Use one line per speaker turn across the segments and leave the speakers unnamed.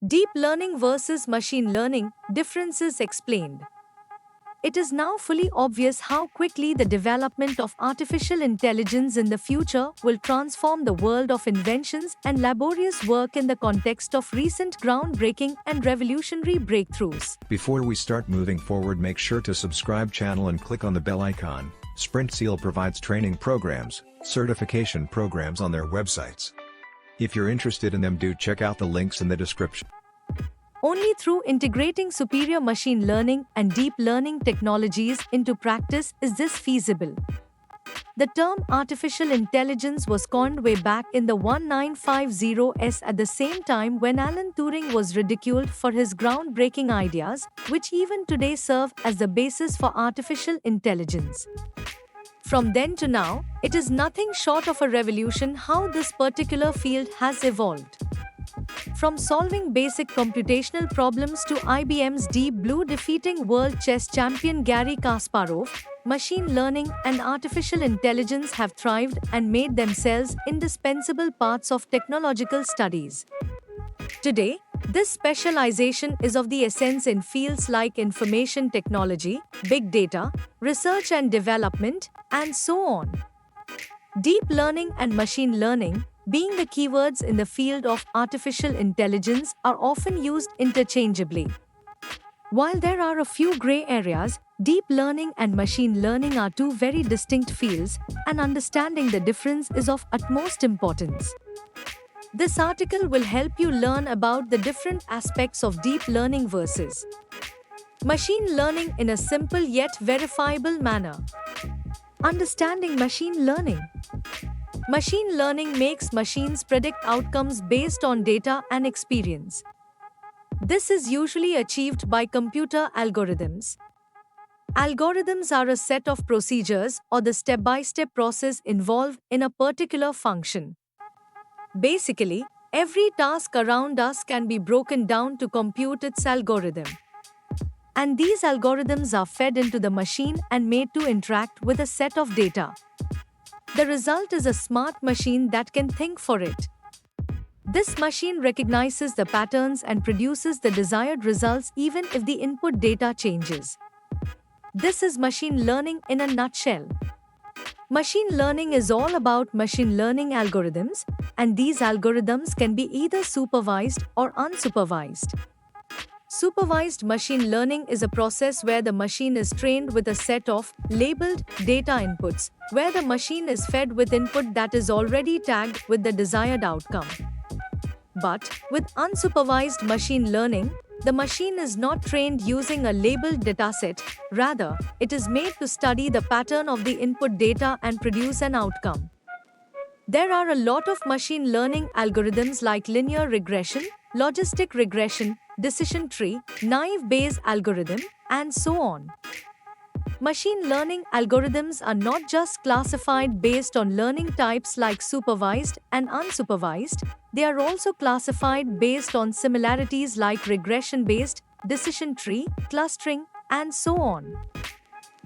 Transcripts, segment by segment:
Deep learning versus machine learning, differences explained. It is now fully obvious how quickly the development of artificial intelligence in the future will transform the world of inventions and laborious work in the context of recent groundbreaking and revolutionary breakthroughs.
Before we start moving forward, make sure to subscribe channel and click on the bell icon. SprintSeal provides training programs, certification programs on their websites. If you're interested in them, do check out the links in the description.
Only through integrating superior machine learning and deep learning technologies into practice is this feasible. The term artificial intelligence was coined way back in the 1950s at the same time when Alan Turing was ridiculed for his groundbreaking ideas, which even today serve as the basis for artificial intelligence. From then to now, it is nothing short of a revolution how this particular field has evolved. From solving basic computational problems to IBM's Deep Blue defeating world chess champion Garry Kasparov, machine learning and artificial intelligence have thrived and made themselves indispensable parts of technological studies. Today, this specialization is of the essence in fields like information technology, big data, research and development, and so on. Deep learning and machine learning, being the keywords in the field of artificial intelligence, are often used interchangeably. While there are a few gray areas, deep learning and machine learning are two very distinct fields, and understanding the difference is of utmost importance. This article will help you learn about the different aspects of deep learning versus machine learning in a simple yet verifiable manner. Understanding machine learning. Machine learning makes machines predict outcomes based on data and experience. This is usually achieved by computer algorithms. Algorithms are a set of procedures or the step-by-step process involved in a particular function. Basically, every task around us can be broken down to compute its algorithm. And these algorithms are fed into the machine and made to interact with a set of data. The result is a smart machine that can think for it. This machine recognizes the patterns and produces the desired results even if the input data changes. This is machine learning in a nutshell. Machine learning is all about machine learning algorithms, and these algorithms can be either supervised or unsupervised. Supervised machine learning is a process where the machine is trained with a set of labeled data inputs, where the machine is fed with input that is already tagged with the desired outcome. But with unsupervised machine learning, the machine is not trained using a labeled dataset, rather, it is made to study the pattern of the input data and produce an outcome. There are a lot of machine learning algorithms like linear regression, logistic regression, decision tree, naive Bayes algorithm, and so on. Machine learning algorithms are not just classified based on learning types like supervised and unsupervised, they are also classified based on similarities like regression-based, decision tree, clustering, and so on.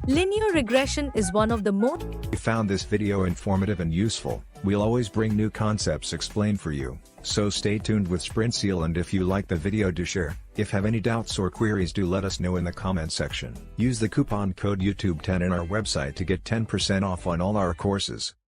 Linear regression is one of the most.
If you found this video informative and useful, we'll always bring new concepts explained for you, so stay tuned with SprintSeal, and if you like the video, do share. If have any doubts or queries, do let us know in the comment section. Use the coupon code YouTube10 in our website to get 10% off on all our courses.